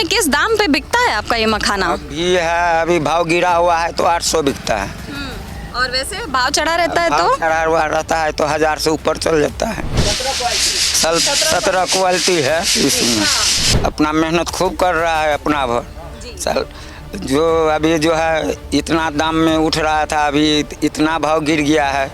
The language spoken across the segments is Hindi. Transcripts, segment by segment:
किस दाम पे बिकता है आपका ये मखाना? अभी है, अभी भाव गिरा हुआ है तो 800 बिकता है। और वैसे भाव चढ़ा रहता है भाव तो? चढ़ा हुआ रहता है तो 1000 से ऊपर चल जाता है। 17 क्वालिटी है इसमें। अपना मेहनत खूब कर रहा है अपना भर। चल जो अभी जो है इतना दाम में उठ रहा था, अभी इतना भाव गिर गया है।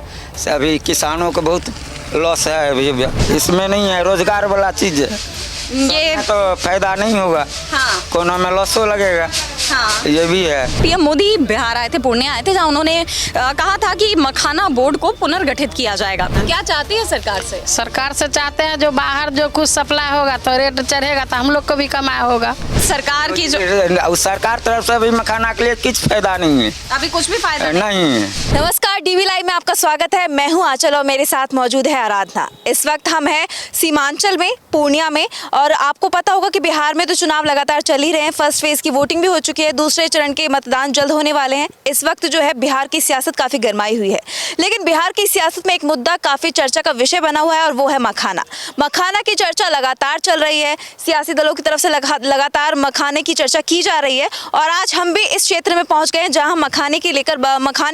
अभी किसानों को बहुत लॉस है। अभी इसमें नहीं है, रोजगार वाला चीज़ है, ये तो फायदा नहीं होगा। हाँ कोनो में लॉसो लगेगा। हाँ। ये भी है। पीएम मोदी बिहार आए थे, पूर्णिया आए थे, जहाँ उन्होंने कहा था कि मखाना बोर्ड को पुनर्गठित किया जाएगा। क्या चाहती है सरकार से? सरकार से चाहते हैं जो बाहर जो कुछ सप्लाई होगा तो रेट चढ़ेगा तो हम लोग को भी कमाया होगा। सरकार की जो सरकार तरफ से भी मखाना के लिए कुछ फायदा नहीं है, अभी कुछ भी फायदा नहीं है। नमस्कार, डीवी लाइव में आपका स्वागत है। मैं हूं आंचल और मेरे साथ मौजूद है आराधना। इस वक्त हम हैं सीमांचल में, पूर्णिया में, और आपको पता होगा कि बिहार में तो चुनाव लगातार चल ही रहे हैं। फर्स्ट फेज की वोटिंग भी हो चुकी है, दूसरे चरण के मतदान जल्द होने वाले हैं। इस वक्त जो है बिहार की सियासत काफी गर्माई हुई है, लेकिन बिहार की सियासत में एक मुद्दा काफी चर्चा का विषय बना हुआ है और वो है मखाना। मखाना की चर्चा लगातार चल रही है, सियासी दलों की तरफ से लगातार मखाने की चर्चा की जा रही है। और आज हम भी इस क्षेत्र में पहुंच गए हैं जहां हम मखाने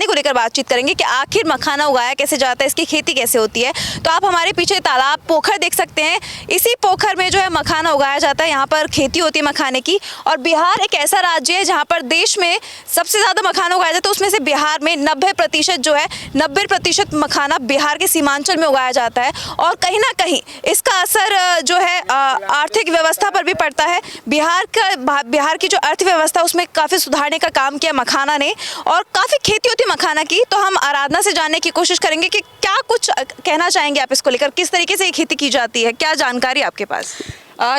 को लेकर बातचीत करेंगे कि आखिर मखाना उगाया कैसे जाता है, इसकी खेती कैसे होती है। तो आप हमारे पीछे तालाब, पोखर देख सकते हैं। इसी पोखर में जो है मखाना उगाया जाता है, यहाँ पर खेती होती है मखाने की। और बिहार एक ऐसा राज्य है जहाँ पर देश में सबसे ज्यादा मखाना उगाया जाता है। उसमें से बिहार में 90% जो है 90% मखाना बिहार के सीमांचल में उगाया जाता है। और कहीं ना कहीं इसका असर जो है आर्थिक व्यवस्था पर भी पड़ता है। बिहार की जो अर्थव्यवस्था उसमें काफी सुधारने का काम किया मखाना ने, और काफी खेती होती है मखाना की। तो हम आराधना से जानने की कोशिश करेंगे कि क्या कुछ कहना चाहेंगे आप इसको लेकर, किस तरीके से ये खेती की जाती है, क्या जानकारी आपके पास?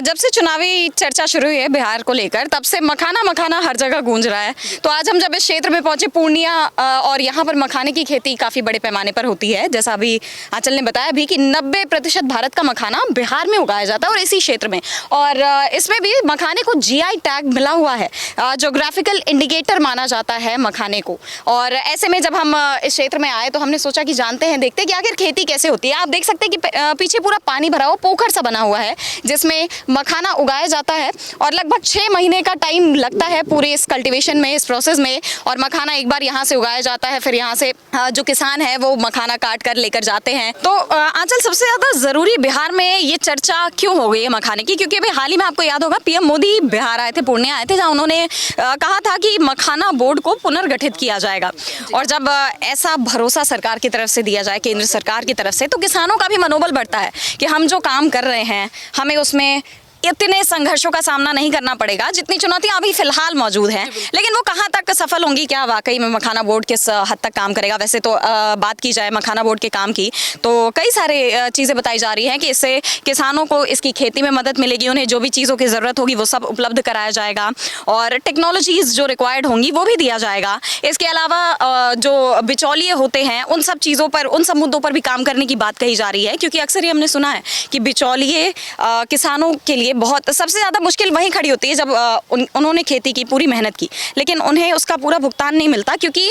जब से चुनावी चर्चा शुरू हुई है बिहार को लेकर, तब से मखाना मखाना हर जगह गूंज रहा है। तो आज हम जब इस क्षेत्र में पहुंचे पूर्णिया, और यहाँ पर मखाने की खेती काफ़ी बड़े पैमाने पर होती है। जैसा अभी आंचल ने बताया भी कि 90% भारत का मखाना बिहार में उगाया जाता है और इसी क्षेत्र में। और इसमें भी मखाने को GI टैग मिला हुआ है, ज्योग्राफिकल इंडिकेटर माना जाता है मखाने को। और ऐसे में जब हम इस क्षेत्र में आए तो हमने सोचा कि जानते हैं, देखते हैं कि आखिर खेती कैसे होती है। आप देख सकते हैं कि पीछे पूरा पानी भरा हुआ पोखर सा बना हुआ है जिसमें मखाना उगाया जाता है। और लगभग 6 महीने का टाइम लगता है पूरे इस कल्टीवेशन में, इस प्रोसेस में। और मखाना एक बार यहाँ से उगाया जाता है, फिर यहाँ से जो किसान है वो मखाना काट कर लेकर जाते हैं। तो आंचल, सबसे ज्यादा जरूरी बिहार में ये चर्चा क्यों हो गई है मखाने की? क्योंकि अभी हाल ही में आपको याद होगा पीएम मोदी बिहार आए थे, पूर्णिया आए थे, जहाँ उन्होंने कहा था कि मखाना बोर्ड को पुनर्गठित किया जाएगा। और जब ऐसा भरोसा सरकार की तरफ से दिया जाए, केंद्र सरकार की तरफ से, तो किसानों का भी मनोबल बढ़ता है कि हम जो काम कर रहे हैं हमें उसमें इतने संघर्षों का सामना नहीं करना पड़ेगा जितनी चुनौतियां अभी फिलहाल मौजूद हैं। लेकिन वो कहां तक सफल होंगी, क्या वाकई में मखाना बोर्ड किस हद तक काम करेगा? वैसे तो बात की जाए मखाना बोर्ड के काम की तो कई सारे चीज़ें बताई जा रही हैं कि इससे किसानों को इसकी खेती में मदद मिलेगी, उन्हें जो भी चीज़ों की ज़रूरत होगी वो सब उपलब्ध कराया जाएगा, और टेक्नोलॉजीज़ जो रिक्वायर्ड होंगी वो भी दिया जाएगा। इसके अलावा जो बिचौलिए होते हैं उन सब चीज़ों पर, उन सब मुद्दों पर भी काम करने की बात कही जा रही है। क्योंकि अक्सर ये हमने सुना है कि बिचौलिए किसानों के लिए बहुत सबसे ज़्यादा मुश्किल वहीं खड़ी होती है जब उन्होंने खेती की, पूरी मेहनत की, लेकिन उन्हें उसका पूरा भुगतान नहीं मिलता। क्योंकि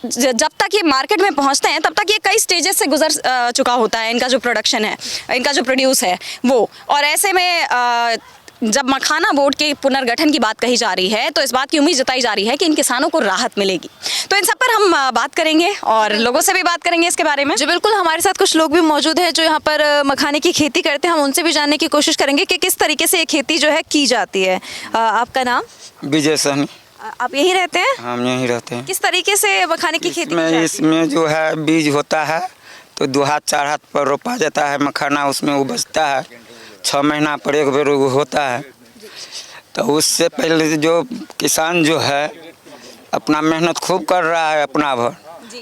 जब तक ये मार्केट में पहुंचते हैं तब तक ये कई स्टेजेस से गुजर चुका होता है, इनका जो प्रोडक्शन है, इनका जो प्रोड्यूस है वो। और ऐसे में जब मखाना बोर्ड के पुनर्गठन की बात कही जा रही है तो इस बात की उम्मीद जताई जा रही है कि इन किसानों को राहत मिलेगी। तो इन सब पर हम बात करेंगे और लोगों से भी बात करेंगे इसके बारे में। जी बिल्कुल, हमारे साथ कुछ लोग भी मौजूद हैं जो यहाँ पर मखाने की खेती करते हैं। हम उनसे भी जानने की कोशिश करेंगे कि किस तरीके से ये खेती जो है की जाती है। आपका नाम? विजय सहनी। आप यहीं रहते हैं? हम यहीं रहते हैं। किस तरीके से मखाने की खेती की जाती है? इसमें जो है बीज होता है तो 2 हाथ 4 हाथ पर रोपा जाता है मखाना, उसमें उपजता है 6 महीना पर एक बार होता है। तो उससे पहले जो किसान जो है अपना मेहनत खूब कर रहा है अपना भर।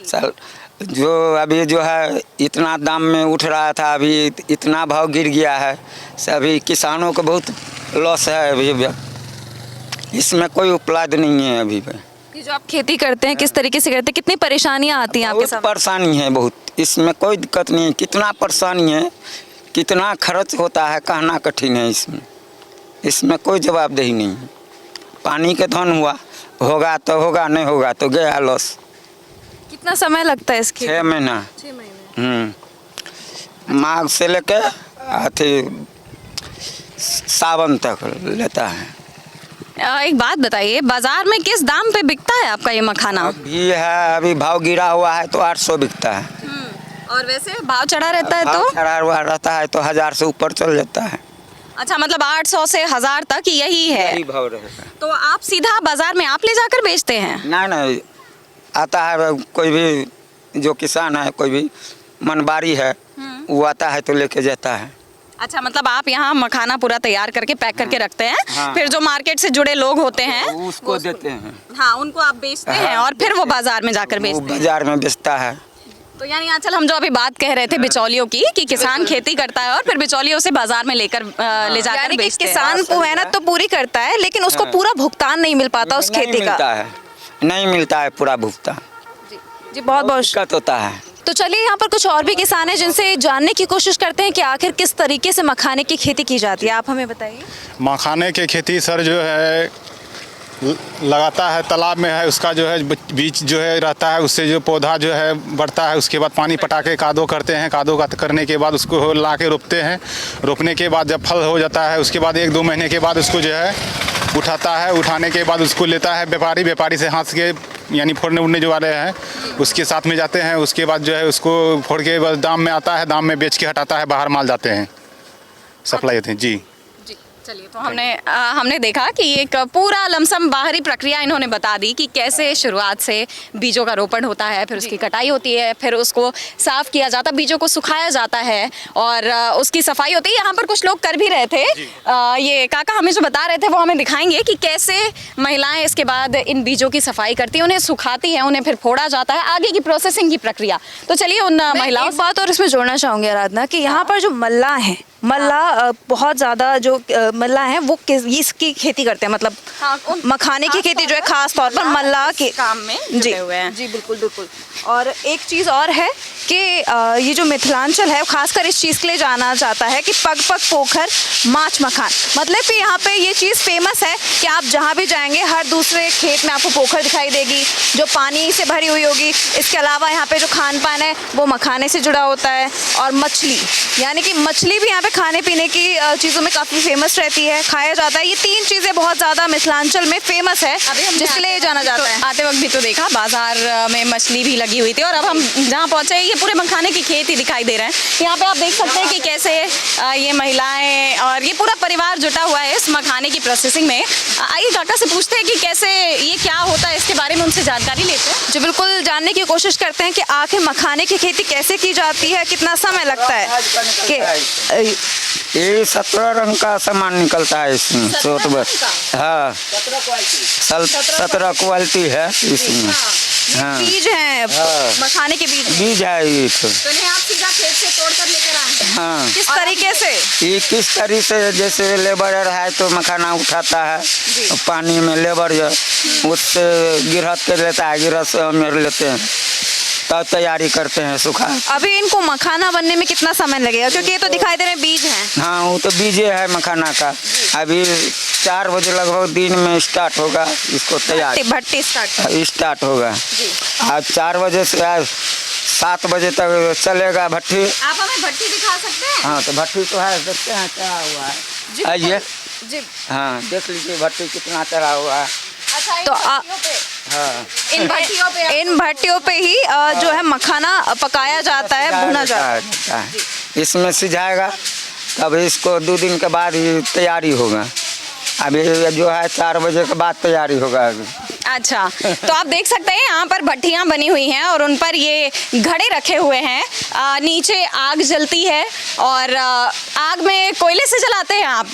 चल जो अभी जो है इतना दाम में उठ रहा था, अभी इतना भाव गिर गया है। अभी किसानों को बहुत लॉस है। अभी इसमें कोई उपलब्ध नहीं है अभी पे। कि जो आप खेती करते हैं किस तरीके से करते हैं, कितनी परेशानियां आती हैं आपके सामने? परेशानी है बहुत, इसमें कोई दिक्कत नहीं है। कितना परेशानी है, कितना खर्च होता है, कहना कठिन है। इसमें कोई जवाबदेही नहीं है। पानी के धन हुआ, होगा तो होगा, नहीं होगा तो गया लॉस। कितना समय लगता है इसके? 6 महीना। 6 महीने। माघ से लेकर सावन तक लेता है। एक बात बताइए, बाजार में किस दाम पे बिकता है आपका ये मखाना? अभी है, अभी भाव गिरा हुआ है तो 800 बिकता है। और वैसे भाव चढ़ा रहता है भाव तो? चढ़ा हुआ रहता है तो 1000 से ऊपर चल जाता है। अच्छा, मतलब 800 से 1000 तक यही है। यही भाव रहेगा। तो आप सीधा बाजार में आप ले जाकर बेचते हैं? नहीं, आता है कोई भी जो किसान है, कोई भी मनबारी है, वो आता है तो लेके जाता है। अच्छा, मतलब आप यहाँ मखाना पूरा तैयार करके पैक करके रखते हैं, हाँ। फिर जो मार्केट से जुड़े लोग होते हैं वो उसको देते हैं। हाँ, उनको आप बेचते हैं और फिर वो बाजार में जाकर वो बेचते हैं। बाजार में बेचता है। तो यानी आंचल, हम जो अभी बात कह रहे थे बिचौलियों की, कि किसान खेती करता है और फिर बिचौलियों से बाजार में लेकर ले जाकर यानी कि बेचते हैं। किसान को मेहनत तो पूरी करता है, लेकिन उसको पूरा भुगतान नहीं मिल पाता उस नहीं खेती का। मिलता है, नहीं मिलता है पूरा भुगतान। जी बहुत बहुत दिक्कत होता है। तो चलिए यहाँ पर कुछ और भी किसान हैं जिनसे जानने की कोशिश करते हैं कि आखिर किस तरीके से मखाने की खेती की जाती है। आप हमें बताइए। मखाने की खेती सर जो है लगाता है, तालाब में है, उसका जो है बीज जो है रहता है, उससे जो पौधा जो है बढ़ता है, उसके बाद पानी पटा के कादो करते हैं, कादो करने के बाद उसको ला के रोपते हैं। रोपने के बाद जब फल हो जाता है उसके बाद 1-2 महीने के बाद उसको जो है उठाता है। उठाने के बाद उसको लेता है व्यापारी, व्यापारी से हाथ के यानी फोड़ने उड़ने जो वाले हैं उसके साथ में जाते हैं। उसके बाद जो है उसको फोड़ के बस दाम में आता है, दाम में बेच के हटाता है, बाहर माल जाते हैं, सप्लाई होते हैं। जी चलिए, तो हमने देखा कि एक पूरा लमसम बाहरी प्रक्रिया इन्होंने बता दी कि कैसे शुरुआत से बीजों का रोपण होता है, फिर उसकी कटाई होती है, फिर उसको साफ किया जाता है, बीजों को सुखाया जाता है और उसकी सफाई होती है। यहाँ पर कुछ लोग कर भी रहे थे, ये काका हमें जो बता रहे थे वो हमें दिखाएंगे कि कैसे महिलाएं इसके बाद इन बीजों की सफाई करती हैं, उन्हें सुखाती हैं, उन्हें फिर फोड़ा जाता है, आगे की प्रोसेसिंग की प्रक्रिया। तो चलिए उन महिलाओं एक बात और इसमें जोड़ना चाहूँगी आराधना कि यहाँ पर जो मल्लाह हैं, मल्लाह बहुत ज़्यादा जो मल्लाह हैं वो इसकी खेती करते हैं, मतलब मखाने की खेती जो है खास तौर पर मल्लाह के काम में जुटे हुए हैं। जी बिल्कुल बिल्कुल। और एक चीज़ और है कि ये जो मिथिलांचल है खासकर इस चीज़ के लिए जाना जाता है कि पग पग पोखर माछ मखान, मतलब कि यहाँ पे ये चीज़ फेमस है कि आप जहाँ भी जाएंगे हर दूसरे खेत में आपको पोखर दिखाई देगी जो पानी से भरी हुई होगी। इसके अलावा यहाँ पे जो खान पान है वो मखाने से जुड़ा होता है, और मछली, यानी कि मछली भी यहाँ पे खाने पीने की चीज़ों में काफ़ी फेमस रहती है, खाया जाता है। ये 3 चीज़ें बहुत ज़्यादा मिथिलांचल में फेमस है, जिसके लिए जाना जाता है। आते वक्त भी तो देखा बाजार में मछली भी लगी हुई थी, और अब हम जहाँ पहुँचे ये पूरे मखाने की खेती दिखाई दे रहे हैं। यहाँ पे आप देख सकते हैं कि कैसे ये महिलाएं और ये पूरा परिवार जुटा हुआ है इस मखाने की प्रोसेसिंग में। आइए काका से पूछते हैं कि कैसे ये क्या होता है, इसके बारे में उनसे जानकारी लेते हैं। जो बिल्कुल जानने की कोशिश करते हैं कि आखिर मखाने की खेती कैसे की जाती है, कितना समय लगता है कि ये 17 रंग का सामान निकलता है इसमें, छोट बस। हाँ, 17 क्वालिटी है इसमें। हाँ, बीज हैं, मखाने के बीज है ये तो। इन्हें आप सीधा खेत से तोड़ कर लेकर आए हैं? हाँ, किस तरीके से? ये किस तरीके से, जैसे लेबर है तो मखाना उठाता है पानी में, लेबर जो उससे गिरहत के लेता है, गिरहत से हम लेते हैं, तब तैयारी करते हैं सुखा। अभी इनको मखाना बनने में कितना समय लगेगा, क्योंकि ये तो दिखाई दे रहे हैं बीज हैं? हाँ, वो तो बीजे है मखाना का। अभी 4 बजे लगभग दिन में स्टार्ट होगा इसको तैयार, भट्टी स्टार्ट होगा। आज 4 बजे से आज 7 बजे तक चलेगा भट्टी। आप हमें भट्टी दिखा सकते हैं? हाँ, तो भट्टी तो है, देखते हैं क्या हुआ है, आइए। जी हाँ, देख लीजिए भट्टी कितना चढ़ा हुआ है। अच्छा, तो हाँ, इन भट्टियों पे ही जो है मखाना पकाया जाता है, भुना जाता है। इसमें सिझाएगा तब इसको 2 दिन के बाद ही तैयारी होगा। अभी जो है 4 बजे के बाद तैयारी होगा अभी। अच्छा, तो आप देख सकते हैं यहाँ पर भट्टियाँ बनी हुई हैं और उन पर ये घड़े रखे हुए हैं। नीचे आग जलती है और आग में कोयले से जलाते हैं आप?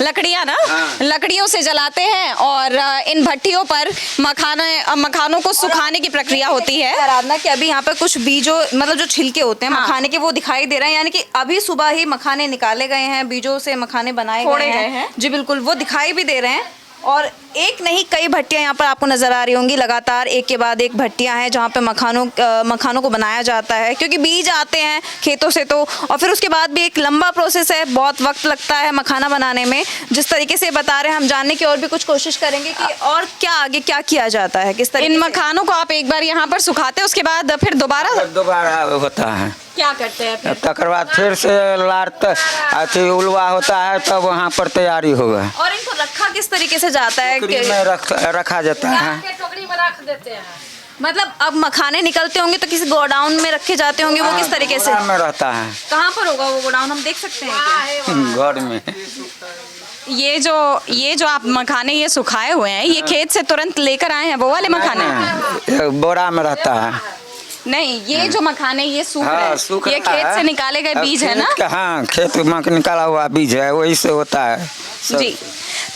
लकड़ियाँ ना? लकड़ियों से जलाते हैं और इन भट्टियों पर मखानों को सुखाने की प्रक्रिया होती है। आराधना कि अभी यहाँ पर कुछ बीजों, मतलब जो छिलके होते हैं मखाने के, वो दिखाई दे रहे हैं, यानी कि अभी सुबह ही मखाने निकाले गए हैं, बीजों से मखाने बनाए गए हैं। जी बिल्कुल, वो दिखाई भी दे रहे हैं। और एक नहीं कई भट्टियां यहाँ पर आपको नज़र आ रही होंगी, लगातार एक के बाद एक भट्टियां हैं जहाँ पे मखानों को बनाया जाता है, क्योंकि बीज आते हैं खेतों से तो, और फिर उसके बाद भी एक लंबा प्रोसेस है, बहुत वक्त लगता है मखाना बनाने में। जिस तरीके से बता रहे हैं हम जानने की और भी कुछ कोशिश करेंगे कि और क्या आगे क्या किया जाता है, किस तरह इन मखानों को आप एक बार यहाँ पर सुखाते हैं, उसके बाद फिर दोबारा होता है। क्या करते हैं फिर? तकर बाद फिर से लाट अथी उलवा होता है, तब वहाँ पर तैयारी होगा। और इनको रखा किस तरीके से जाता है टोकरी में रखा जाता है। टोकरी में रख देते हैं। मतलब अब मखाने निकलते होंगे तो किसी गोडाउन में रखे जाते होंगे, वो किस तरीके से? गोदाम में रहता है। कहाँ पर होगा वो गोडाउन, हम देख सकते हैं क्या? घर में। ये जो आप मखाने ये सुखाए हुए हैं, ये खेत से तुरंत लेकर आए हैं वो वाले मखाने? ये बोरा में रहता है। नहीं, ये जो मखाने ये सूख रहे हाँ, हैं, सूख ये रहा खेत है। से निकाले गए बीज है ना? हाँ, खेत में निकाला हुआ बीज है, वही से होता है सब। जी,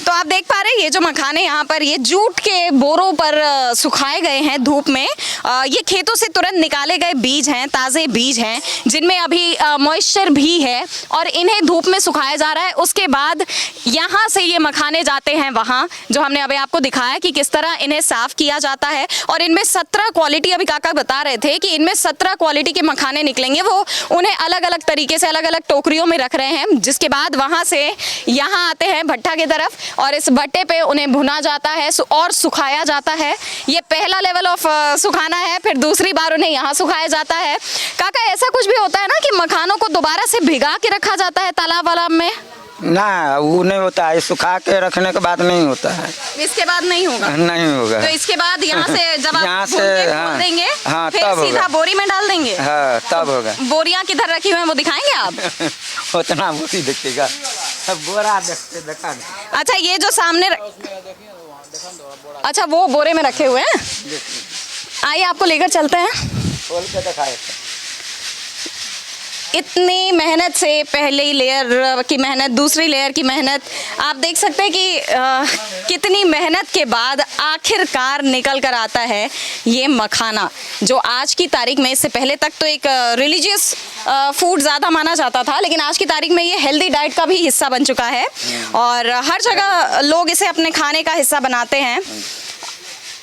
तो आप देख पा रहे हैं ये जो मखाने यहाँ पर ये जूट के बोरों पर सुखाए गए हैं धूप में। ये खेतों से तुरंत निकाले गए बीज हैं, ताज़े बीज हैं जिनमें अभी मॉइस्चर भी है और इन्हें धूप में सुखाया जा रहा है। उसके बाद यहाँ से ये मखाने जाते हैं वहाँ, जो हमने अभी आपको दिखाया कि किस तरह इन्हें साफ़ किया जाता है। और इनमें 17 क्वालिटी, अभी काका बता रहे थे कि इनमें 17 क्वालिटी के मखाने निकलेंगे। वो उन्हें अलग अलग तरीके से अलग अलग टोकरियों में रख रहे हैं, जिसके बाद वहाँ से यहाँ आते हैं भट्ठा की तरफ और इस भट्टे पे उन्हें भुना जाता है और सुखाया जाता है। ये पहला लेवल ऑफ सुखाना है, फिर दूसरी बार उन्हें यहाँ सुखाया जाता है। काका, ऐसा कुछ भी होता है ना कि मखानों को दोबारा से भिगा के रखा जाता है तालाब वालाब में? ना, वो नहीं होता है, सुखा के रखने के बाद नहीं होता है। इसके बाद नहीं होगा? नहीं होगा। तो इसके बाद यहाँ से जब आप यहाँ से, भून के हाँ, खोल देंगे, हाँ, फिर तब सीधा होगा। बोरी में डाल देंगे? हाँ, तब होगा। बोरियां किधर रखी हुई हैं वो दिखाएंगे आप? उतना बोरी देखिएगा, बोरा देखते। अच्छा, ये जो सामने अच्छा वो बोरे में रखे हुए हैं, आइए आपको लेकर चलते हैं। खोल के दिखाए। इतनी मेहनत से पहली लेयर की मेहनत, दूसरी लेयर की मेहनत, आप देख सकते हैं कि कितनी मेहनत के बाद आखिरकार निकल कर आता है ये मखाना, जो आज की तारीख में, इससे पहले तक तो एक रिलीजियस फूड ज़्यादा माना जाता था, लेकिन आज की तारीख में ये हेल्दी डाइट का भी हिस्सा बन चुका है और हर जगह लोग इसे अपने खाने का हिस्सा बनाते हैं।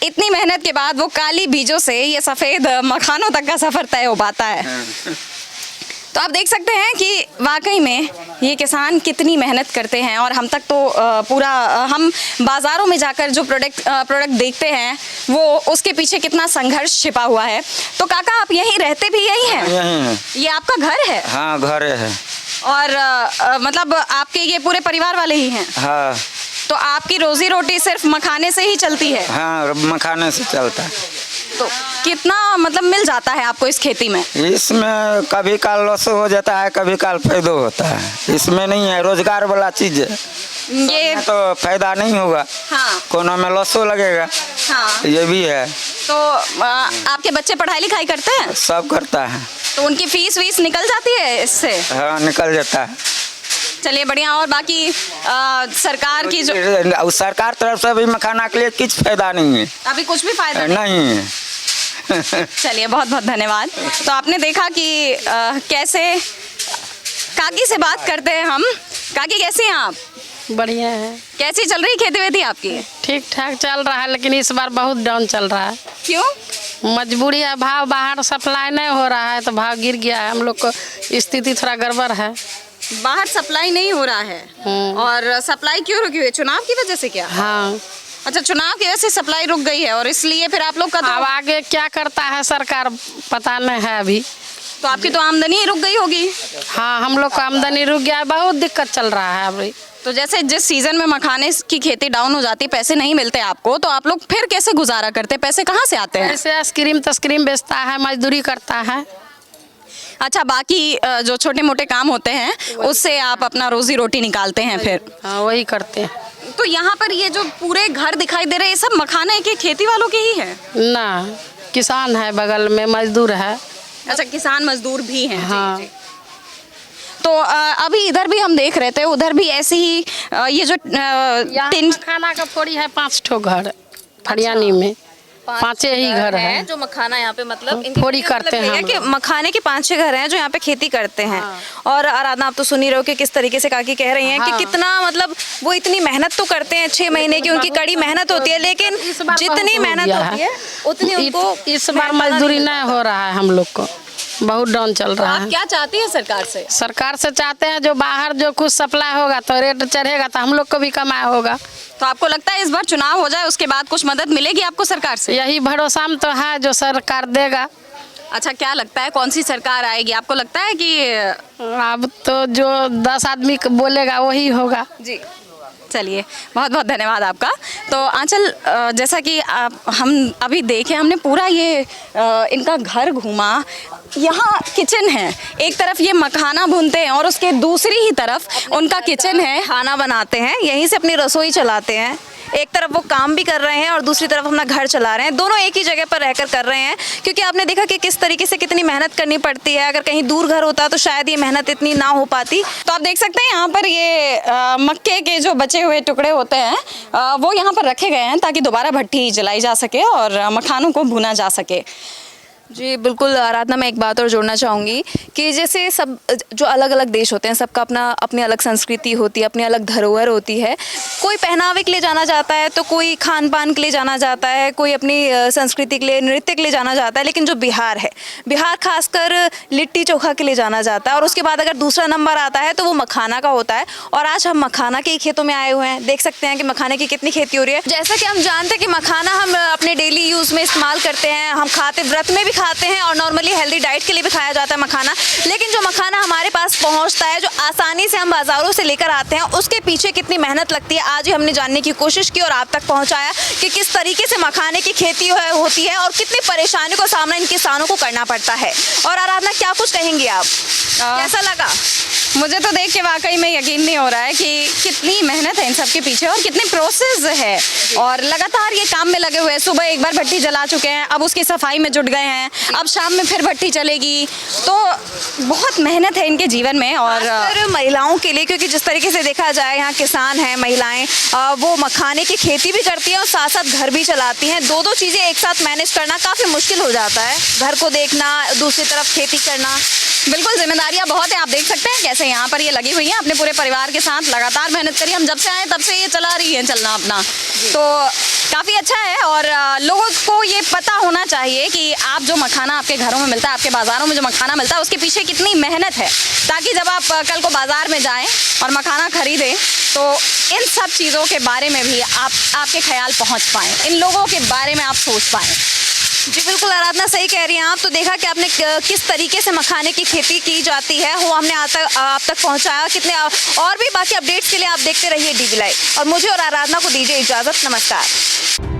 इतनी मेहनत के बाद वो काली बीजों से ये सफ़ेद मखानों तक का सफ़र तय हो पाता है। तो आप देख सकते हैं कि वाकई में ये किसान कितनी मेहनत करते हैं और हम तक तो पूरा हम बाज़ारों में जाकर जो प्रोडक्ट देखते हैं वो उसके पीछे कितना संघर्ष छिपा हुआ है। तो काका, आप यहीं रहते भी यही हैं? यहीं है। ये आपका घर है? हाँ, घर है। और मतलब आपके ये पूरे परिवार वाले ही हैं? हाँ। तो आपकी रोजी रोटी सिर्फ मखाने से ही चलती है? हाँ, मखाने से चलता है। तो कितना मतलब मिल जाता है आपको इस खेती में? इसमें कभी काल लॉस हो जाता है, कभी काल फायदा होता है। इसमें नहीं है, रोजगार वाला चीज है। ये तो फायदा नहीं होगा, हाँ कोनो में लॉसो लगेगा। हाँ। ये भी है। तो आपके बच्चे पढ़ाई लिखाई करते हैं? सब करता है। तो उनकी फीस वीस निकल जाती है इससे? हाँ, निकल जाता है। चलिए बढ़िया। और बाकी सरकार की जो सरकार तरफ से भी मखाना के लिए कुछ फायदा नहीं है, अभी कुछ भी फायदा नहीं है। चलिए, बहुत बहुत धन्यवाद। तो आपने देखा कि कैसे काकी से बात करते हैं हम। काकी, कैसी हैं आप? बढ़िया है। कैसी चल रही खेती वेती आपकी? ठीक ठाक चल रहा है, लेकिन इस बार बहुत डाउन चल रहा है। क्यों? मजबूरी है, भाव बाहर सप्लाई नहीं हो रहा है तो भाव गिर गया है। हम लोग को स्थिति थोड़ा गड़बड़ है। बाहर सप्लाई नहीं हो रहा है? और सप्लाई क्यों रुकी हुई है? चुनाव की वजह से क्या? हाँ। अच्छा, चुनाव की वजह से सप्लाई रुक गई है और इसलिए फिर आप लोग का अब आगे क्या करता है सरकार पता नहीं है अभी। तो आपकी तो आमदनी ही रुक गई होगी। हाँ, हम लोग का आमदनी रुक गया है, बहुत दिक्कत चल रहा है अभी। तो जैसे जिस सीजन में मखाने की खेती डाउन हो जाती है, पैसे नहीं मिलते आपको, तो आप लोग फिर कैसे गुजारा करते हैं? पैसे कहाँ से आते हैं? ऐसे आइसक्रीम तस्क्रीम बेचता है, मजदूरी करता है। अच्छा, बाकी जो छोटे मोटे काम होते हैं उससे आप अपना रोजी रोटी निकालते हैं फिर? हाँ, वही करते हैं। तो यहाँ पर ये जो पूरे घर दिखाई दे रहे हैं, ये सब मखाने के खेती वालों के ही है? ना, किसान है बगल में, मजदूर है। अच्छा, किसान मजदूर भी हैं। हाँ। जी, जी। तो अभी इधर भी हम देख रहे थे, उधर भी ऐसे ही ये जो तीन खाना का फोड़ी है 5 ठो घर फरियानी में, 5 ही घर है जो मखाना यहाँ पे मतलब इनकी फोड़ी मतलब करते हैं ये है कि मखाने के 5-6 घर हैं जो यहाँ पे खेती करते हैं। और आराधना, आप तो सुन ही रहे हो कि किस तरीके से काकी कह रही हैं कि कितना मतलब वो इतनी मेहनत तो करते हैं, 6 महीने की उनकी कड़ी मेहनत होती है, लेकिन जितनी मेहनत होती है उतनी उनको इस बार मजदूरी नहीं हो रहा है। हम लोग को बहुत डाउन चल रहा आप है। क्या चाहती हैं सरकार से? सरकार से चाहते हैं जो बाहर जो कुछ सप्लाई होगा तो रेट चढ़ेगा तो हम लोग को भी कमाई होगा। तो आपको लगता है इस बार चुनाव हो जाए उसके बाद कुछ मदद मिलेगी आपको सरकार से? यही भरोसा में तो है जो सरकार देगा। अच्छा, क्या लगता है कौन सी सरकार आएगी? आपको लगता है कि अब तो जो 10 आदमी बोलेगा वही होगा। जी, चलिए, बहुत बहुत धन्यवाद आपका। तो आंचल, जैसा कि हम अभी देखे, हमने पूरा ये इनका घर घूमा। यहाँ किचन है, एक तरफ ये मखाना भूनते हैं और उसके दूसरी ही तरफ उनका किचन है। खाना बनाते हैं, यहीं से अपनी रसोई चलाते हैं। एक तरफ वो काम भी कर रहे हैं और दूसरी तरफ अपना घर चला रहे हैं। दोनों एक ही जगह पर रहकर कर रहे हैं, क्योंकि आपने देखा कि किस तरीके से कितनी मेहनत करनी पड़ती है। अगर कहीं दूर घर होता तो शायद ये मेहनत इतनी ना हो पाती। तो आप देख सकते हैं यहाँ पर ये मक्के के जो बचे हुए टुकड़े होते हैं वो यहाँ पर रखे गए हैं ताकि दोबारा भट्टी जलाई जा सके और मखानों को भुना जा सके। जी बिल्कुल आराधना, मैं एक बात और जोड़ना चाहूँगी कि जैसे सब जो अलग अलग देश होते हैं, सबका अपना अपनी अलग संस्कृति होती है, अपनी अलग धरोहर होती है। कोई पहनावे के लिए जाना जाता है तो कोई खान पान के लिए जाना जाता है, कोई अपनी संस्कृति के लिए, नृत्य के लिए जाना जाता है। लेकिन जो बिहार है, बिहार खासकर लिट्टी चोखा के लिए जाना जाता है। और उसके बाद अगर दूसरा नंबर आता है तो वो मखाना का होता है। और आज हम मखाना के ही खेतों में आए हुए हैं। देख सकते हैं कि मखाने की कितनी खेती हो रही है। जैसा कि हम जानते हैं कि मखाना हम अपने डेली यूज़ में इस्तेमाल करते हैं, हम खाते, व्रत में भी खाते हैं और नॉर्मली हेल्दी डाइट के लिए भी खाया जाता है मखाना। लेकिन जो मखाना हमारे पास पहुंचता है, जो आसानी से हम बाज़ारों से लेकर आते हैं, उसके पीछे कितनी मेहनत लगती है, आज ही हमने जानने की कोशिश की और आप तक पहुंचाया कि किस तरीके से मखाने की खेती होती है और कितनी परेशानियों का सामना इन किसानों को करना पड़ता है। और आराधना, क्या कुछ कहेंगी आप, कैसा लगा? मुझे तो देख के वाकई में यकीन नहीं हो रहा है कि कितनी मेहनत है इन सब के पीछे और कितनी प्रोसेस है। और लगातार ये काम में लगे हुए हैं। सुबह एक बार भट्टी जला चुके हैं, अब उसकी सफाई में जुट गए हैं, अब शाम में फिर भट्टी चलेगी। तो बहुत मेहनत है इनके जीवन में। और महिलाओं के लिए, क्योंकि जिस तरीके से देखा जाए यहाँ किसान हैं, महिलाएं वो मखाने की खेती भी करती हैं और साथ साथ घर भी चलाती हैं। दो दो चीज़ें एक साथ मैनेज करना काफ़ी मुश्किल हो जाता है। घर को देखना, दूसरी तरफ खेती करना। बिल्कुल, जिम्मेदारियां बहुत है। आप देख सकते हैं कैसे यहाँ पर ये लगी हुई हैं अपने पूरे परिवार के साथ, लगातार मेहनत करी। हम जब से आए तब से ये चला रही है चलना अपना। तो काफ़ी अच्छा है और लोगों को ये पता होना चाहिए कि आप जो मखाना आपके घरों में मिलता है, आपके बाज़ारों में जो मखाना मिलता है, उसके पीछे कितनी मेहनत है, ताकि जब आप कल को बाज़ार में जाएं और मखाना खरीदें तो इन सब चीज़ों के बारे में भी आपके ख्याल पहुँच पाएँ, इन लोगों के बारे में आप सोच पाएँ। जी बिल्कुल आराधना, सही कह रही हैं आप। तो देखा कि आपने किस तरीके से मखाने की खेती की जाती है, वो हमने आप तक पहुंचाया। कितने और भी बाकी अपडेट्स के लिए आप देखते रहिए DB लाइव। और मुझे और आराधना को दीजिए इजाज़त। नमस्कार।